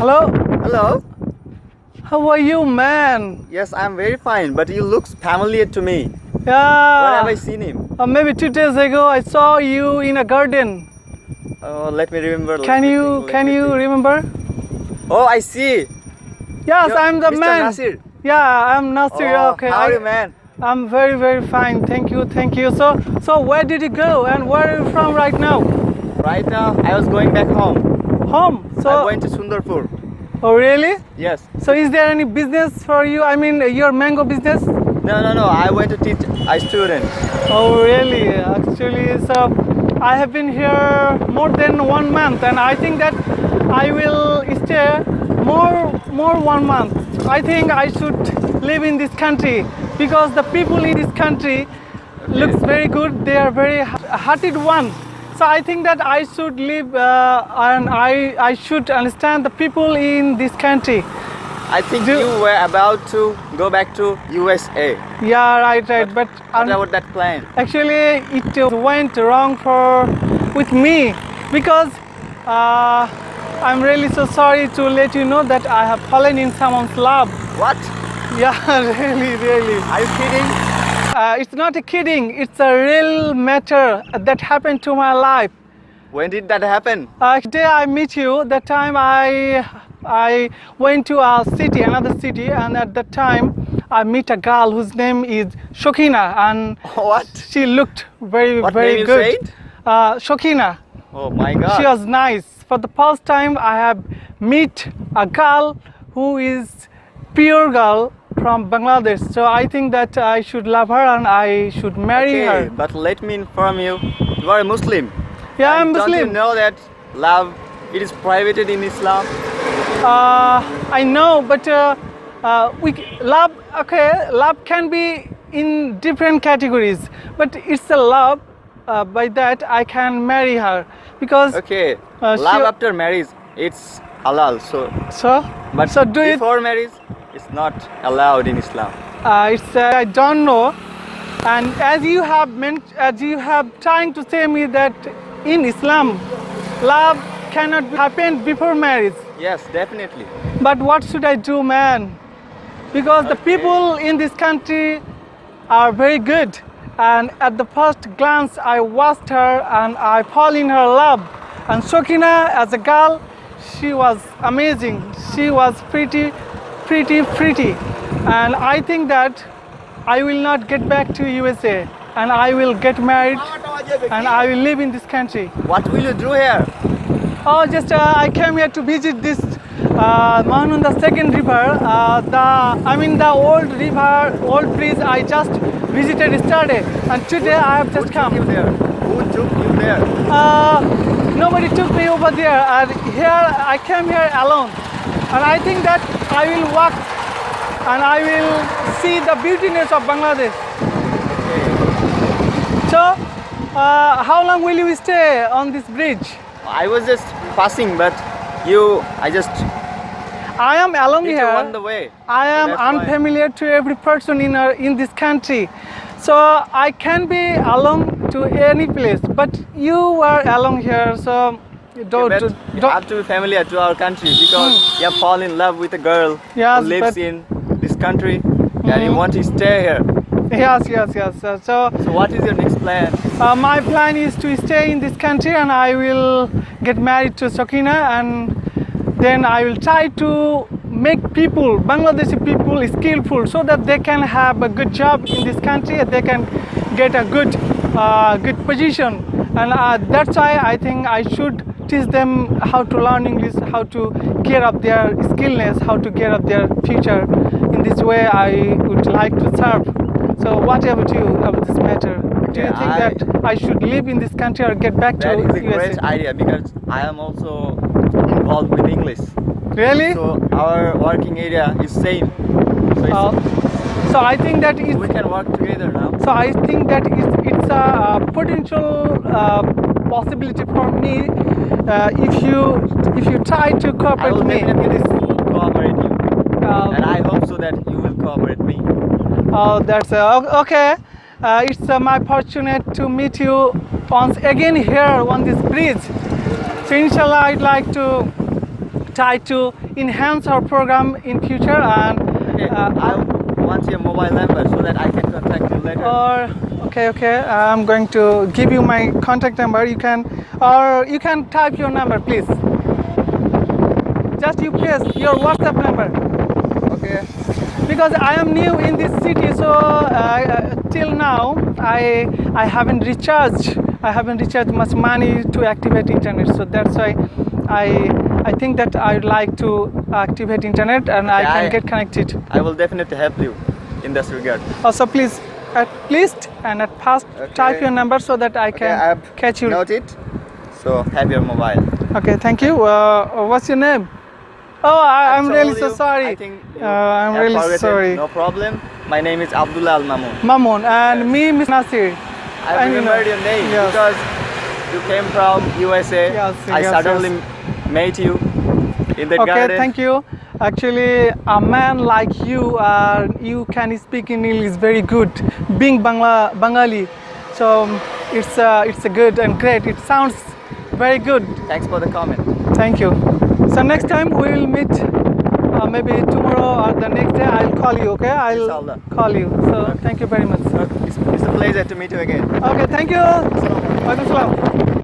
Hello? Hello? How are you, man? Yes, I'm very fine, but he looks familiar to me. Where have I Yeah. seen him? Maybe 2 days ago I saw you in a garden. Oh, let me remember. Can you remember? Oh, I see. Yes, You're I'm the Mr. man. Nasir. Yeah, I'm Nasir. Oh, Okay. how are you, man? I'm very fine. Thank you. So where did you go and where are you from right now? Right now, I was going back home. Home. I'm So going to Sundarpur. oh really? Yes. So is there any business for you? I mean your mango business? No. I went to teach a student. Oh really? Actually, so I have been here more than 1 month, and I think that I will stay more 1 month. I think I should live in this country because the people in this country looks very good. They are very hearted one. So I think that I should live and I should understand the people in this country. I think you were about to go back to USA. Yeah, right. But What about that plan? actually, it went wrong with me because I'm really so sorry to let you know that I have fallen in someone's love. What? Yeah, really. Are you kidding? It's not a kidding. It's a real matter that happened to my life. When did that happen? Today I meet you. That time I went to another city, and at that time I meet a girl whose name is Sokhina, and What? she looked very What very name you good. said? Sokhina. Oh my God. She was nice. For the first time, I have meet a girl who is pure girl from Bangladesh. So I think that I should love her and I should marry her. But let me inform you, you are a Muslim. Yeah, I'm And Muslim. Don't you know that love, it is prohibited in Islam? I know, but love can be in different categories. But it's a love. By that, I can marry her because. Okay, she- love after marriage, it's halal. But So do it. before marriage, it's not allowed in Islam. It's I don't know, and as you have trying to say me that in Islam, love cannot happen before marriage. Yes, definitely. But what should I do, man? Because the people in this country are very good, and at the first glance, I watched her and I fall in her love. And Sokhina, as a girl, she was amazing. She was pretty, and I think that I will not get back to USA, and I will get married, and I will live in this country. What will you do here? Oh, just I came here to visit this Mahananda second river. The old river, old bridge. I just visited yesterday, and today I have just come. Who took you there? Who took you there? Nobody took me over there, and here I came here alone, and I think that I will walk, and I will see the beautiness of Bangladesh. So, how long will you stay on this bridge? I was just passing, but I am alone you here. on the way. I am That's why. unfamiliar to every person in this country, so I can be alone to any place. But you are alone here, so But you have to be familiar to our country because you have fallen in love with a girl Yes, who lives but- in this country and you want to stay here. Yes. So what is your next plan? my plan is to stay in this country, and I will get married to Sokhina, and then I will try to make Bangladeshi people skillful so that they can have a good job in this country, and they can get a good position. And that's why I think I should teach them how to learn English, how to care of their skillness, how to care of their future. In this way, I would like to serve. So what about you about this matter? Do you think that I should live in this country or get back That to is a USA? great idea because I am also involved with English. Really? So our working area is same. So I think that we can work together now. So I think that it's a potential possibility for me if you try to I cooperate will with me in definitely this. cooperate you. And I hope so that you will cooperate me. Oh, that's okay. It's my fortunate to meet you once again here on this bridge. So inshallah, I'd like to try to enhance our program in future and Okay, I want your mobile number so that I can contact you later. or okay, I'm going to give you my contact number. You can type your number, please. Just you press your WhatsApp number. Okay. Because I am new in this city, so till now I haven't recharged much money to activate internet. So that's why I think that I'd like to activate internet and I can get connected. I will definitely help you in this regard. Also, please at least and at first type your number so that I can I have catch you. Note it. So have your mobile. Okay, thank you. What's your name? Oh, I'm really so sorry. I think I'm have really forgotten. sorry. No problem. My name is Abdullah Al Mamun. Mamun and me, Miss Nasir. I remembered your name Yes. because you came from USA. Yes, I yes, suddenly met you in the Okay, garden. thank you. Actually, a man like you, you can speak in English very good, being Bengali. So it's a good and great. It sounds very good. Thanks for the comment. Thank you. So next time we will meet. Maybe tomorrow or the next day I'll call you. Okay, I'll Inshallah. call you. So thank you very much. It's a pleasure to meet you again. Okay, thank you. Waalaikumsalam.